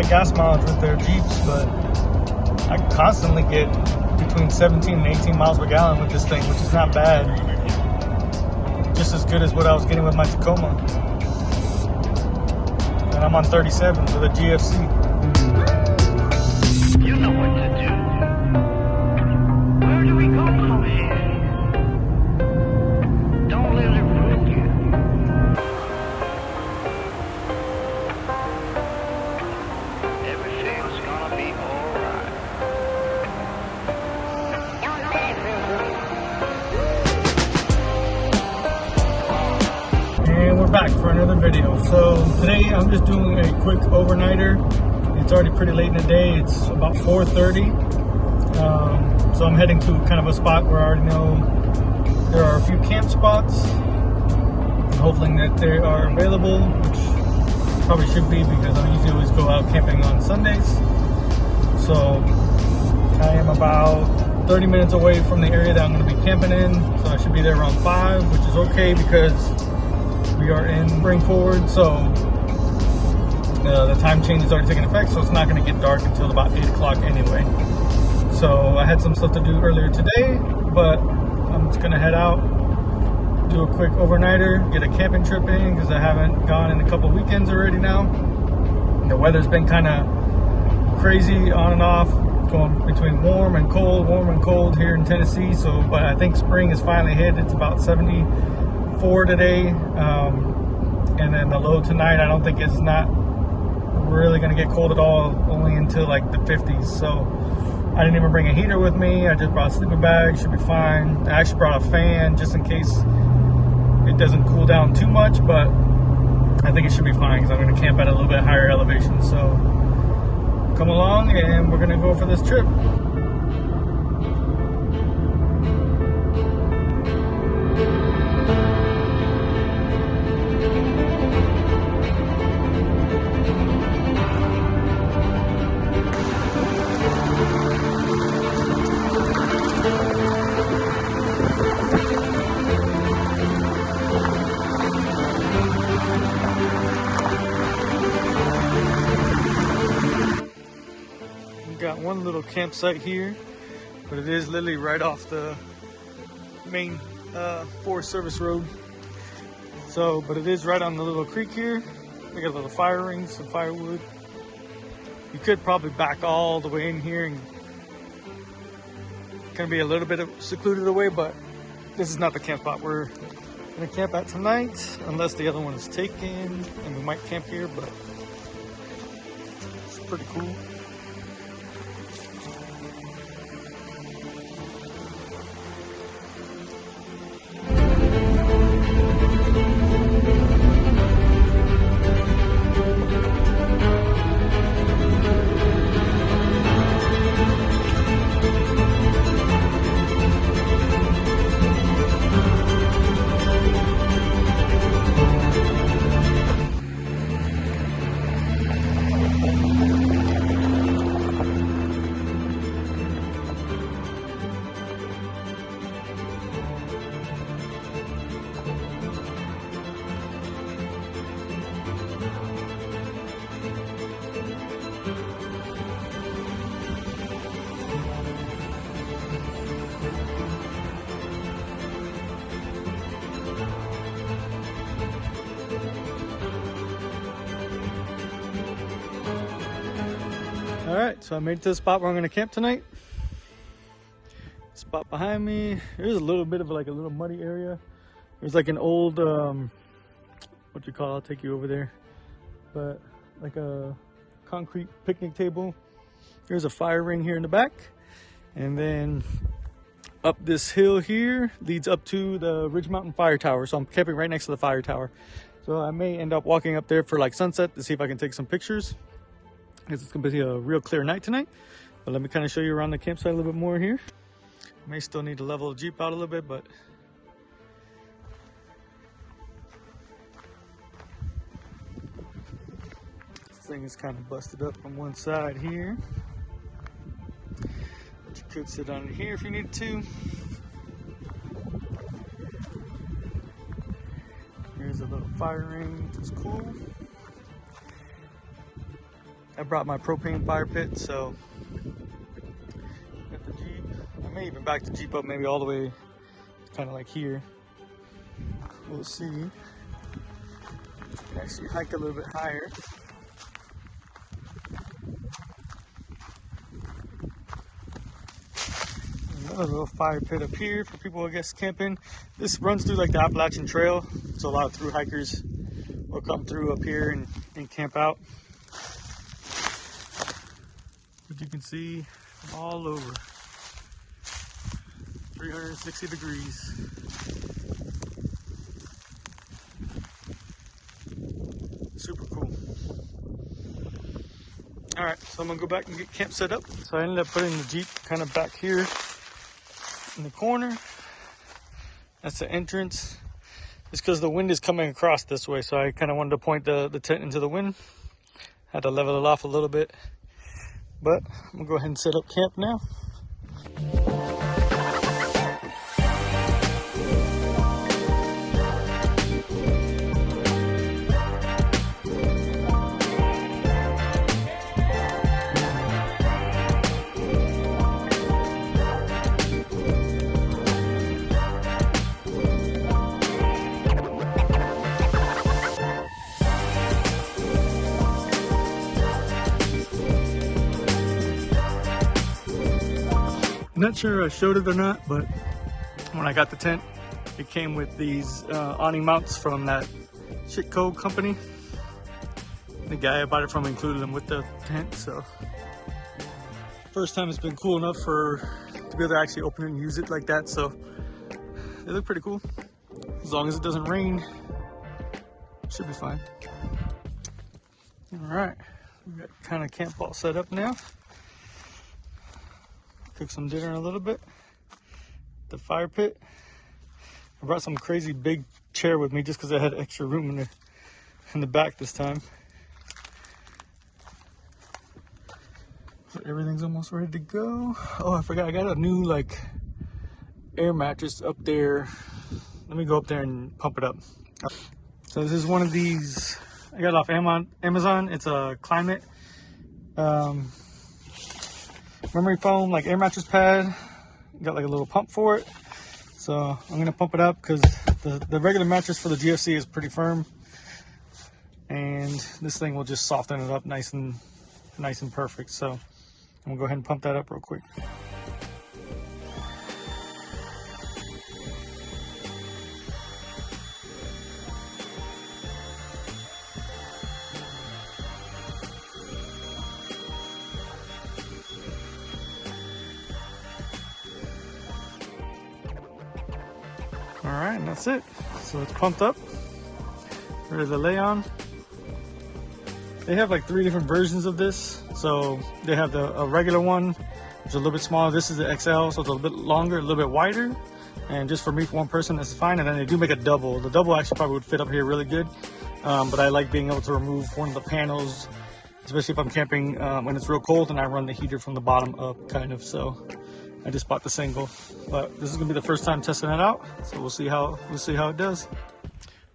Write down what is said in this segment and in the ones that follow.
high gas mileage with their Jeeps, but I constantly get between 17 and 18 miles per gallon with this thing, which is not bad. Just as good as what I was getting with my Tacoma. And I'm on 37 with a GFC. You know what to do. Where do we go from here? Don't let it fool you. Everything's gonna be alright. And we're back for another video. So today I'm just doing a quick overnighter. It's already pretty late in the day. It's about 4:30. So I'm heading to kind of a spot where I already know there are a few camp spots. I'm hoping that they are available, which probably should be because I usually always go out camping on Sundays. So I am about 30 minutes away from the area that I'm going to be camping in. So I should be there around 5, which is okay because we are in bring forward. So the time change is already taking effect. So it's not going to get dark until about 8 o'clock anyway. So I had some stuff to do earlier today, but I'm just going to head out, do a quick overnighter, get a camping trip in because I haven't gone in a couple weekends already now. The weather's been kind of crazy on and off, going between warm and cold here in Tennessee. So, but I think spring is finally hit. It's about 74 today. And then the low tonight, I don't think it's not really going to get cold at all, only until like the 50s. So I didn't even bring a heater with me. I just brought a sleeping bag, should be fine. I actually brought a fan just in case it doesn't cool down too much, but I think it should be fine because I'm going to camp at a little bit higher elevation. So come along and we're going to go for this trip. Got one little campsite here, but it is literally right off the main Forest Service road. So, but it is right on the little creek here. We got a little fire ring, some firewood. You could probably back all the way in here and gonna be a little bit secluded away, but this is not the camp spot we're gonna camp at tonight, unless the other one is taken, and we might camp here, but it's pretty cool. All right, so I made it to the spot where I'm gonna camp tonight. Spot behind me, there's a little bit of like a little muddy area. There's like an old, what you call it? I'll take you over there. But like a concrete picnic table. There's a fire ring here in the back. And then up this hill here leads up to the Ridge Mountain Fire Tower. So I'm camping right next to the fire tower. So I may end up walking up there for like sunset to see if I can take some pictures. Because it's gonna be a real clear night tonight. But let me kind of show you around the campsite a little bit more here. May still need to level the Jeep out a little bit, but this thing is kind of busted up on one side here. But you could sit on it here if you need to. Here's a little fire ring, which is cool. I brought my propane fire pit, so got the Jeep. I may even back the Jeep up maybe all the way kind of like here. We'll see. Actually hike a little bit higher. Another little fire pit up here for people, I guess, camping. This runs through like the Appalachian Trail, so a lot of through hikers will come through up here and camp out. But you can see all over, 360 degrees. Super cool. All right, so I'm gonna go back and get camp set up. So I ended up putting the Jeep kind of back here in the corner. That's the entrance. It's because the wind is coming across this way, so I kind of wanted to point the tent into the wind. Had to level it off a little bit, but I'm gonna go ahead and set up camp now. Not sure I showed it or not, but when I got the tent, it came with these awning mounts from that Shitco company. The guy I bought it from included them with the tent, so first time it's been cool enough to be able to actually open it and use it like that. So they look pretty cool. As long as it doesn't rain, it should be fine. All right, we got kind of camp all set up now. Cook some dinner in a little bit. The fire pit. I brought some crazy big chair with me just because I had extra room in the back this time. So everything's almost ready to go. Oh, I forgot. I got a new like air mattress up there. Let me go up there and pump it up. So this is one of these. I got it off Amazon. It's a climate. Memory foam, like air mattress pad. Got like a little pump for it. So I'm gonna pump it up because the regular mattress for the GFC is pretty firm, and this thing will just soften it up nice and perfect. So I'm gonna go ahead and pump that up real quick. All right, and that's it. So it's pumped up, ready to lay on. They have like 3 different versions of this. So they have a regular one, which is a little bit smaller. This is the XL, so it's a little bit longer, a little bit wider. And just for me, for one person, that's fine. And then they do make a double. The double actually probably would fit up here really good. But I like being able to remove one of the panels, especially if I'm camping when it's real cold and I run the heater from the bottom up, kind of. So I just bought the single, but this is gonna be the first time testing it out, so we'll see how it does.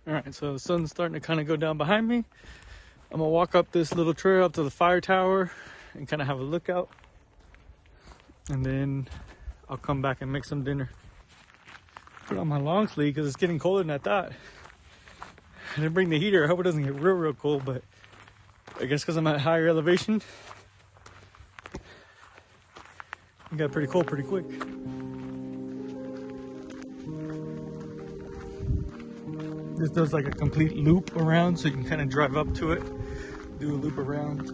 All right, so the sun's starting to kind of go down behind me. I'm gonna walk up this little trail up to the fire tower and kind of have a look out, and then I'll come back and make some dinner. Put on my long sleeve because it's getting colder than I thought. I didn't bring the heater. I hope it doesn't get real cold, but I guess because I'm at higher elevation, it got pretty cold pretty quick. This does like a complete loop around, so you can kind of drive up to it, do a loop around.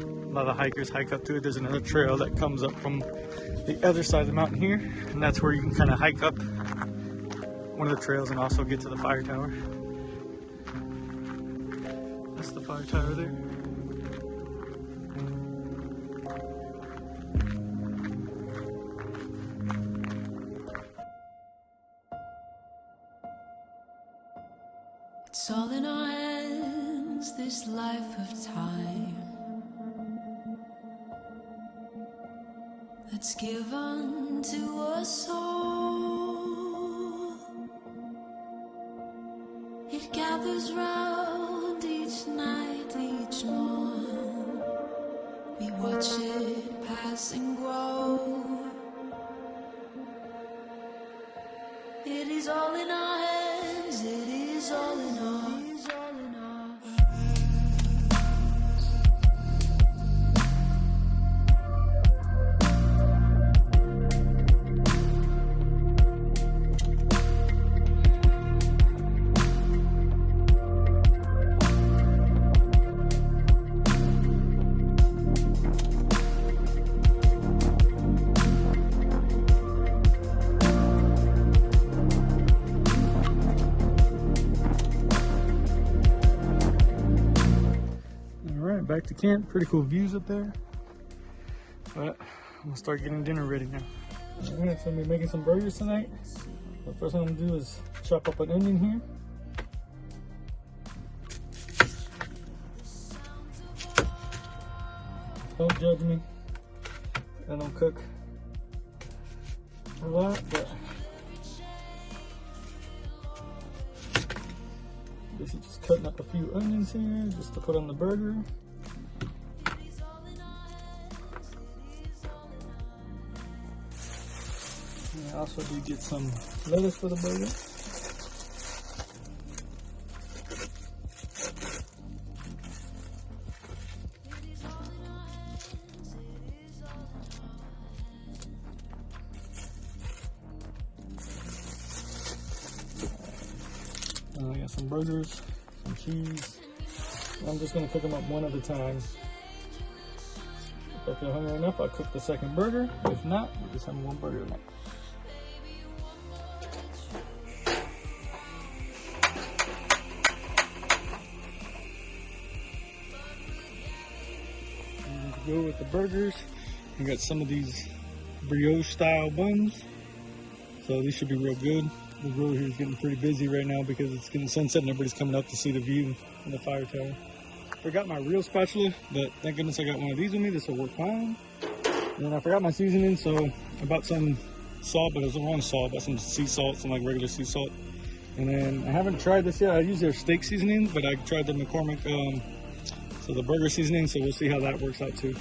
A lot of hikers hike up to it. There's another trail that comes up from the other side of the mountain here, and that's where you can kind of hike up one of the trails and also get to the fire tower. That's the fire tower there. It's all in our hands, this life of time that's given to us all. It gathers round each night, each morn. watch it pass and grow. It is all in our hands, it is all in our hands. Back to camp. Pretty cool views up there. But I'm gonna start getting dinner ready now. Alright, so I'm gonna be making some burgers tonight. The first thing I'm gonna do is chop up an onion here. Don't judge me. I don't cook a lot, but basically just cutting up a few onions here just to put on the burger. I also do get some lettuce for the burger. I got some burgers, some cheese. I'm just gonna cook them up one at a time. If I feel hungry enough, I'll cook the second burger. If not, we'll just have one burger tonight. Go with the burgers. We got some of these brioche style buns, so these should be real good. The grill here is getting pretty busy right now because it's getting sunset and everybody's coming up to see the view from the fire tower. Forgot my real spatula, but thank goodness I got one of these with me. This will work fine. And then I forgot my seasoning, so I bought some salt, but it was the wrong salt. I bought some sea salt, some like regular sea salt. And then I haven't tried this yet. I use their steak seasoning, but I tried the McCormick so the burger seasoning, so we'll see how that works out too.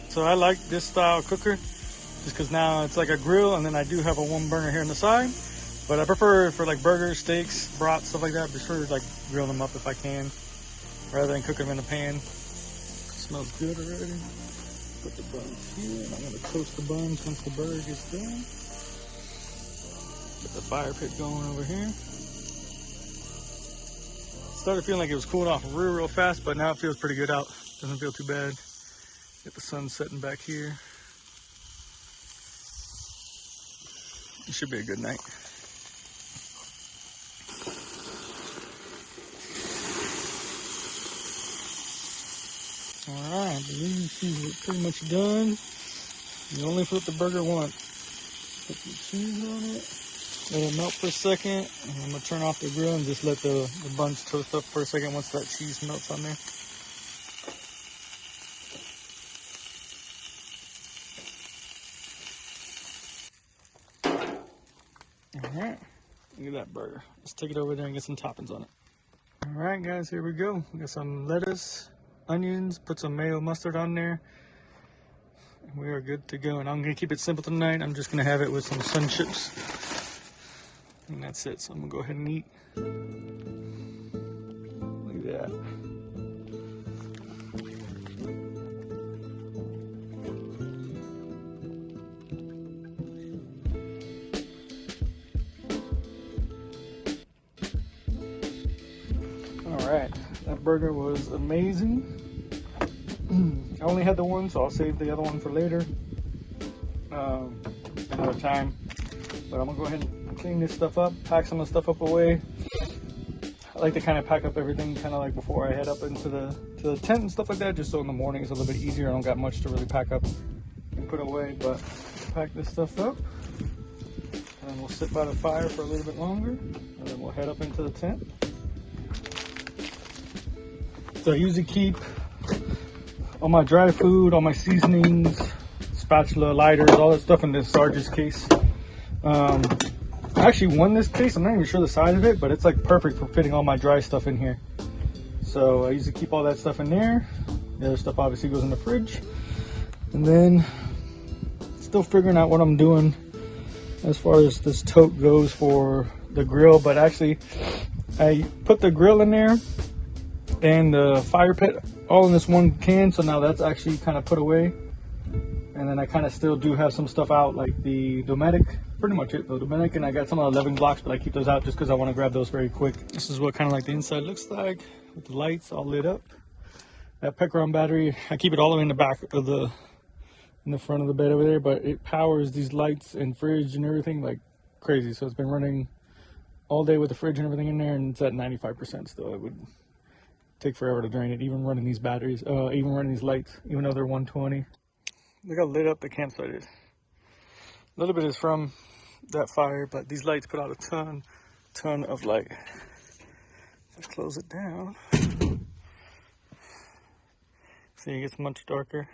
So I like this style cooker just because now it's like a grill, and then I do have a one burner here on the side. But I prefer for like burgers, steaks, brats, stuff like that. I prefer like grill them up if I can, rather than cook them in a pan. Smells good already. Put the buns here, and I'm gonna toast the buns once the burger gets done. Get the fire pit going over here. Started feeling like it was cooling off real fast, but now it feels pretty good out. Doesn't feel too bad. Get the sun setting back here. It should be a good night. All right, I believe she's pretty much done. You only flip the burger once. Put some cheese on it. Let it melt for a second. And I'm gonna turn off the grill and just let the buns toast up for a second once that cheese melts on there. Alright, look at that burger. Let's take it over there and get some toppings on it. Alright guys, here we go. We got some lettuce, onions, put some mayo mustard on there. We are good to go. And I'm going to keep it simple tonight. I'm just going to have it with some sun chips. And that's it. So I'm going to go ahead and eat. Look at that. Alright, that burger was amazing. I only had the one, so I'll save the other one for later, another time. But I'm gonna go ahead and clean this stuff up, pack some of the stuff up away. I like to kind of pack up everything kind of like before I head up into the tent and stuff like that, just so in the morning it's a little bit easier. I don't got much to really pack up and put away, but pack this stuff up and then we'll sit by the fire for a little bit longer and then we'll head up into the tent. So I usually keep all my dry food, all my seasonings, spatula, lighters, all that stuff in this Sarge's case. I actually won this case. I'm not even sure the size of it, but it's like perfect for fitting all my dry stuff in here. So I usually keep all that stuff in there. The other stuff obviously goes in the fridge. And then still figuring out what I'm doing as far as this tote goes for the grill. But actually I put the grill in there and the fire pit all in this one can. So now that's actually kind of put away. And then I kind of still do have some stuff out, like the Dometic, pretty much it, the Dometic, and I got some of the 11 blocks, but I keep those out just because I want to grab those very quick. This is what kind of like the inside looks like, with the lights all lit up. That Pecaron battery, I keep it all the way in the back of in the front of the bed over there, but it powers these lights and fridge and everything like crazy. So it's been running all day with the fridge and everything in there, and it's at 95% still. It would take forever to drain it, even running these batteries, even running these lights, even though they're 120. Look how lit up the campsite is. A little bit is from that fire, but these lights put out a ton of light. Let's close it down. See, it gets much darker.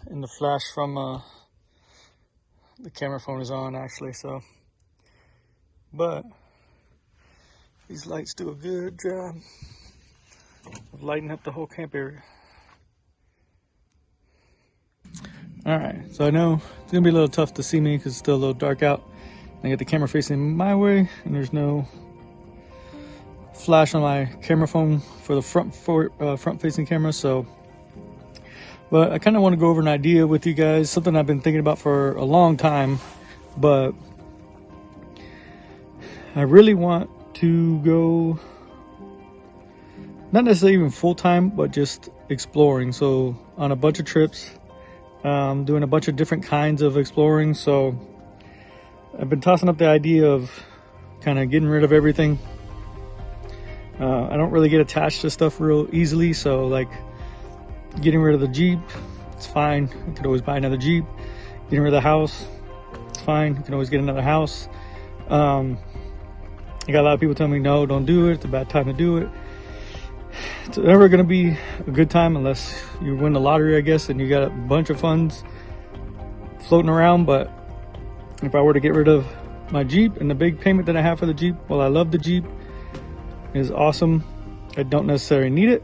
And the flash from the camera phone is on actually, so. But these lights do a good job of lighting up the whole camp area. All right, so I know it's gonna be a little tough to see me because it's still a little dark out. I got the camera facing my way and there's no flash on my camera phone for the front facing camera. So, but I kind of want to go over an idea with you guys, something I've been thinking about for a long time, but I really want to go, not necessarily even full-time, but just exploring. So on a bunch of trips, doing a bunch of different kinds of exploring. So I've been tossing up the idea of kind of getting rid of everything. I don't really get attached to stuff real easily, so like getting rid of the Jeep, it's fine. I could always buy another Jeep. Getting rid of the house, it's fine. You can always get another house. I got a lot of people telling me, no, don't do it. It's a bad time to do it. It's never going to be a good time unless you win the lottery, I guess, and you got a bunch of funds floating around. But if I were to get rid of my Jeep and the big payment that I have for the Jeep, well, I love the Jeep. It's awesome. I don't necessarily need it.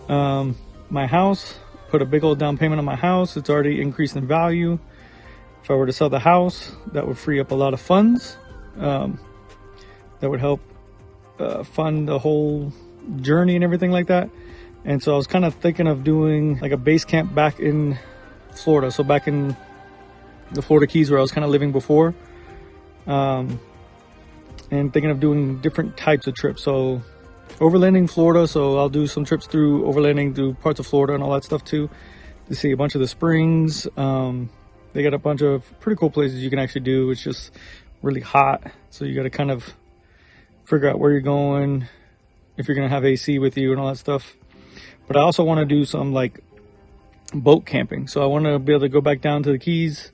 My house, put a big old down payment on my house. It's already increased in value. If I were to sell the house, that would free up a lot of funds. That would help fund the whole journey and everything like that. And so I was kind of thinking of doing like a base camp back in Florida. So back in the Florida Keys where I was kind of living before. And thinking of doing different types of trips. So overlanding Florida. So I'll do some trips through overlanding through parts of Florida and all that stuff too, to see a bunch of the springs. They got a bunch of pretty cool places you can actually do. It's just really hot. So you got to kind of figure out where you're going, if you're going to have AC with you and all that stuff. But I also want to do some like boat camping. So I want to be able to go back down to the Keys.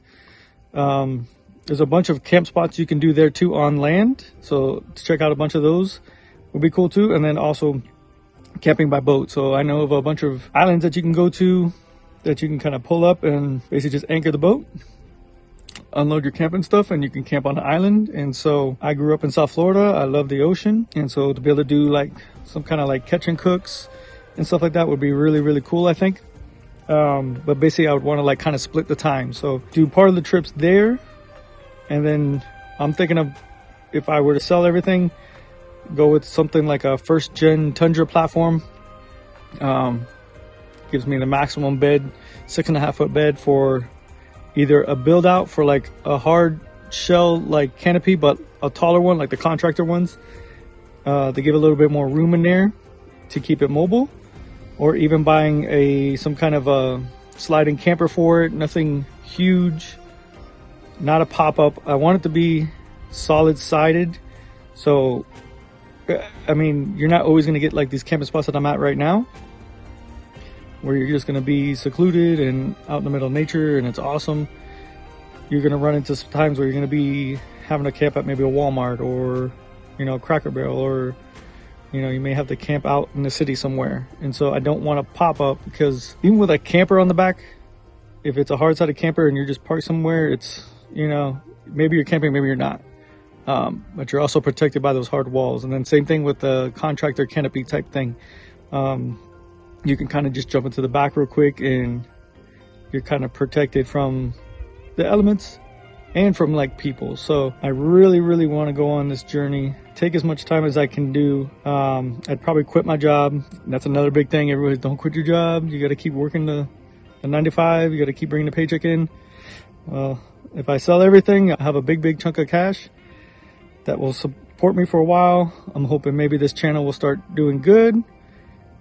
There's a bunch of camp spots you can do there too on land. So to check out a bunch of those would be cool too. And then also camping by boat. So I know of a bunch of islands that you can go to that you can kind of pull up and basically just anchor the boat, unload your camping stuff, and you can camp on the island. And so I grew up in South Florida. I love the ocean. And so to be able to do like some kind of like catch and cooks and stuff like that would be really, really cool, I think. But basically I would want to like kind of split the time. So do part of the trips there. And then I'm thinking of, if I were to sell everything, go with something like a first gen Tundra platform. Gives me the maximum bed, 6.5 foot bed for either a build out for like a hard shell like canopy, but a taller one like the contractor ones. They give a little bit more room in there to keep it mobile, or even buying some kind of a sliding camper for it. Nothing huge, not a pop-up. I want it to be solid sided, so I mean, you're not always going to get like these camping spots that I'm at right now, where you're just going to be secluded and out in the middle of nature, and it's awesome. You're going to run into some times where you're going to be having to camp at maybe a Walmart or, you know, Cracker Barrel, or, you know, you may have to camp out in the city somewhere. And so I don't want to pop up, because even with a camper on the back, if it's a hard-sided camper and you're just parked somewhere, it's, you know, maybe you're camping, maybe you're not. But you're also protected by those hard walls. And then same thing with the contractor canopy type thing. You can kind of just jump into the back real quick, and you're kind of protected from the elements and from like people. So I really want to go on this journey, take as much time as I can do. I'd probably quit my job. That's another big thing. Everybody, don't quit your job. You got to keep working the 9 to 5. You got to keep bringing the paycheck in. Well, if I sell everything, I have a big chunk of cash that will support me for a while. I'm hoping maybe this channel will start doing good,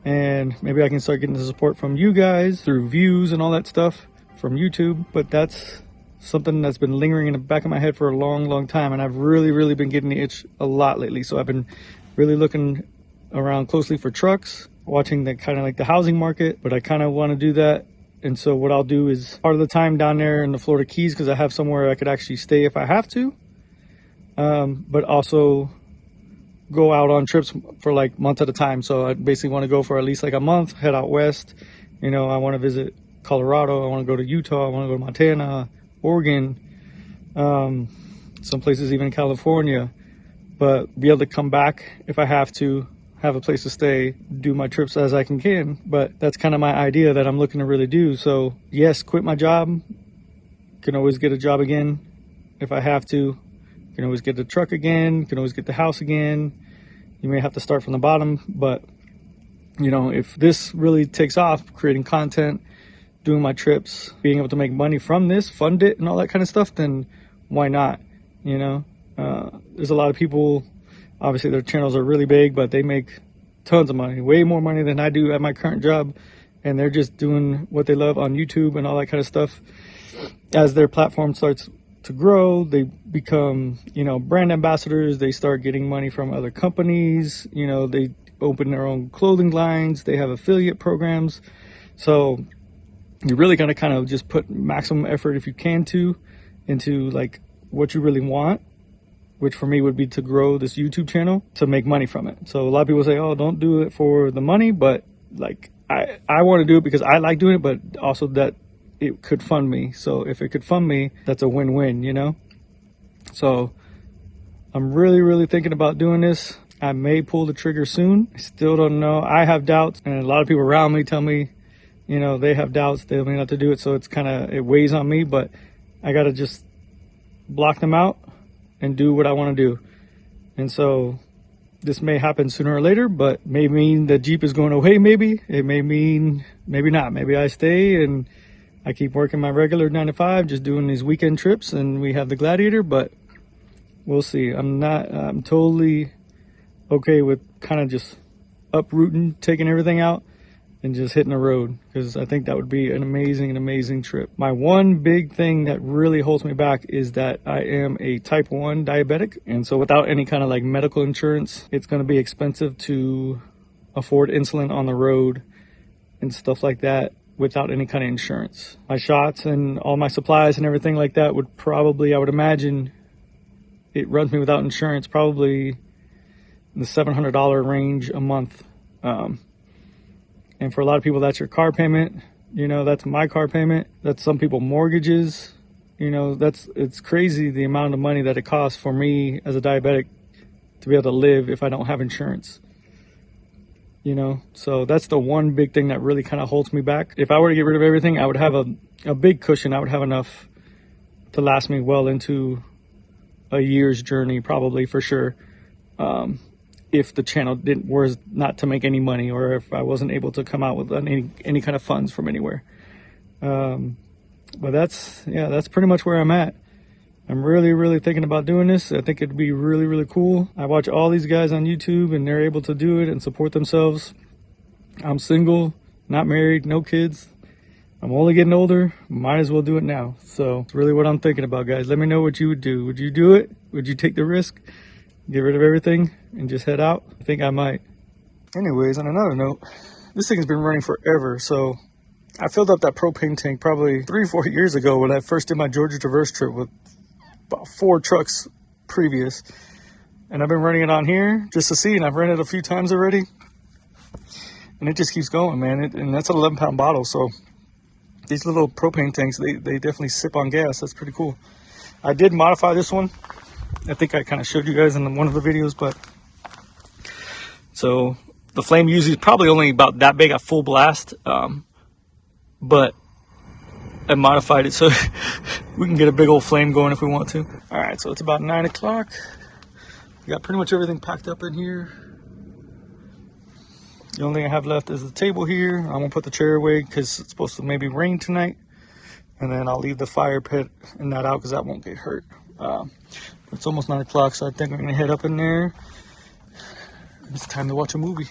and maybe I can start getting the support from you guys through views and all that stuff from YouTube. But that's something that's been lingering in the back of my head for a long time, and I've really been getting the itch a lot lately. So I've been really looking around closely for trucks, watching the kind of like the housing market, but I kind of want to do that. And so what I'll do is part of the time down there in the Florida Keys, because I have somewhere I could actually stay if I have to, but also go out on trips for like months at a time. So I basically want to go for at least like a month, head out west. You know, I want to visit Colorado, I want to go to Utah, I want to go to Montana, Oregon, some places even in California, but be able to come back if I have to, have a place to stay, do my trips as I can. But that's kind of my idea that I'm looking to really do. So yes, quit my job, can always get a job again if I have to, can always get the truck again, can always get the house again. You may have to start from the bottom, but you know, if this really takes off, creating content, doing my trips, being able to make money from this, fund it and all that kind of stuff, then why not? You know, there's a lot of people, obviously their channels are really big, but they make tons of money, way more money than I do at my current job. And they're just doing what they love on YouTube and all that kind of stuff. As their platform starts to grow, they become, you know, brand ambassadors. They start getting money from other companies. You know, they open their own clothing lines. They have affiliate programs. So you're really going to kind of just put maximum effort, if you can, into like what you really want, which for me would be to grow this YouTube channel, to make money from it. So a lot of people say, oh, don't do it for the money, but like I want to do it because I like doing it, but also that it could fund me. So if it could fund me, that's a win-win, you know? So I'm really thinking about doing this. I may pull the trigger soon. I still don't know. I have doubts, and a lot of people around me tell me, you know, they have doubts, they may not to do it. So it's kind of, it weighs on me, but I got to just block them out and do what I want to do. And so this may happen sooner or later, but may mean the Jeep is going away. Maybe it may mean, maybe not. Maybe I stay and I keep working my regular 9 to 5, just doing these weekend trips, and we have the Gladiator, but we'll see. I'm totally okay with kind of just uprooting, taking everything out and just hitting the road, because I think that would be an amazing trip. My one big thing that really holds me back is that I am a type 1 diabetic, and so without any kind of like medical insurance, it's going to be expensive to afford insulin on the road and stuff like that without any kind of insurance. My shots and all my supplies and everything like that would probably, I would imagine, it runs me without insurance probably in the $700 range a month. And for a lot of people, that's your car payment. You know, that's my car payment. That's some people mortgages. You know, it's crazy the amount of money that it costs for me as a diabetic to be able to live if I don't have insurance. You know, so that's the one big thing that really kind of holds me back. If I were to get rid of everything, I would have a big cushion. I would have enough to last me well into a year's journey, probably, for sure. If the channel was not to make any money, or if I wasn't able to come out with any kind of funds from anywhere. But that's pretty much where I'm at. I'm really thinking about doing this. I think it'd be really cool. I watch all these guys on YouTube and they're able to do it and support themselves. I'm single, not married, no kids. I'm only getting older. Might as well do it now. So it's really what I'm thinking about, guys. Let me know what you would do. Would you do it? Would you take the risk? get rid of everything and just head out? I think I might. Anyways, on another note, this thing's been running forever. So I filled up that propane tank probably 3 or 4 years ago when I first did my Georgia Traverse trip with about 4 trucks previous. And I've been running it on here just to see, and I've ran it a few times already. And it just keeps going, man. And that's an 11-pound bottle, so these little propane tanks, they definitely sip on gas. That's pretty cool. I did modify this one. I think I kind of showed you guys in one of the videos, but so the flame usually is probably only about that big at full blast, but I modified it so we can get a big old flame going if we want to. All right, so it's about 9 o'clock. We got pretty much everything packed up in here. The only thing I have left is the table here. I'm gonna put the chair away because it's supposed to maybe rain tonight. And then I'll leave the fire pit and that out because that won't get hurt. It's almost 9 o'clock, so I think I'm gonna head up in there. It's time to watch a movie.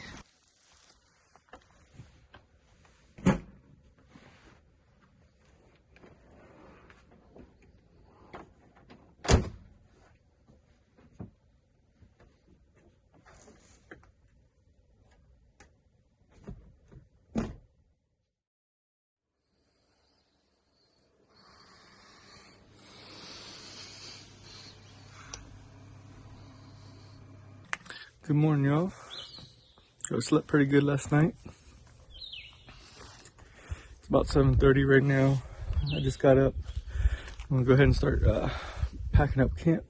Good morning, y'all. I slept pretty good last night. It's about 7:30 right now. I just got up. I'm gonna go ahead and start packing up camp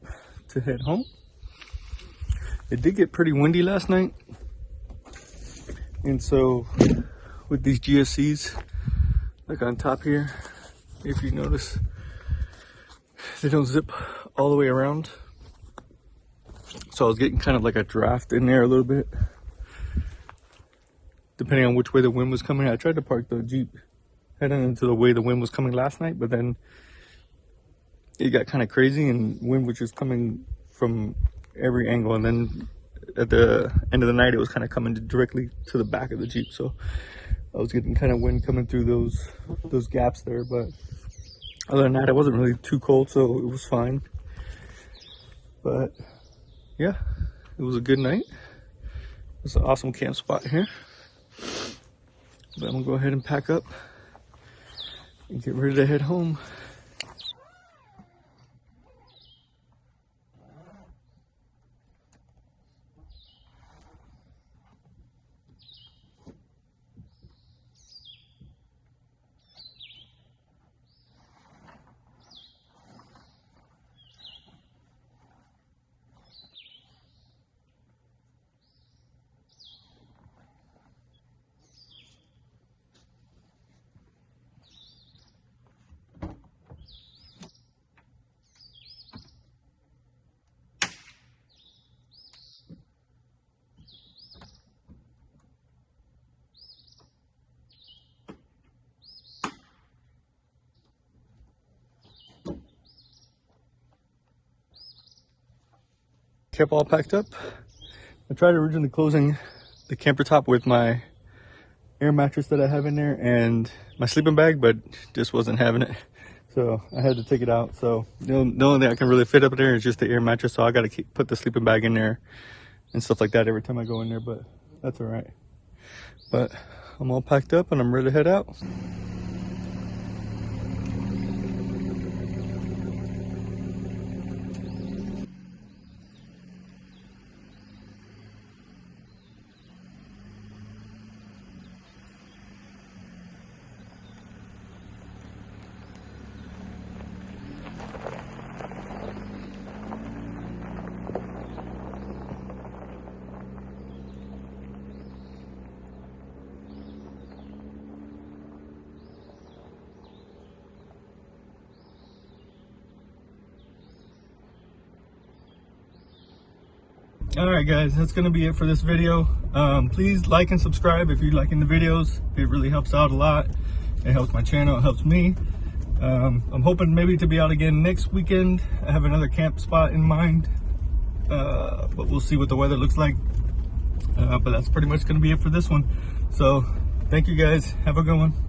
to head home. It did get pretty windy last night, and so with these GFCs, like on top here, if you notice, they don't zip all the way around. So I was getting kind of like a draft in there a little bit, depending on which way the wind was coming. I tried to park the Jeep heading into the way the wind was coming last night, but then it got kind of crazy and wind was just coming from every angle. And then at the end of the night, it was kind of coming directly to the back of the Jeep. So I was getting kind of wind coming through those gaps there. But other than that, it wasn't really too cold, so it was fine. But yeah, it was a good night. It's an awesome camp spot here. But I'm gonna go ahead and pack up and get ready to head home. Kept all packed up. I tried originally closing the camper top with my air mattress that I have in there and my sleeping bag, but just wasn't having it. So I had to take it out. So the only thing I can really fit up there is just the air mattress. So I got to put the sleeping bag in there and stuff like that every time I go in there, but that's all right. But I'm all packed up and I'm ready to head out. Alright guys, that's going to be it for this video. Please like and subscribe if you're liking the videos. It really helps out a lot. It helps my channel, it helps me. I'm hoping maybe to be out again next weekend. I have another camp spot in mind, but we'll see what the weather looks like. But that's pretty much going to be it for this one. So thank you guys, have a good one.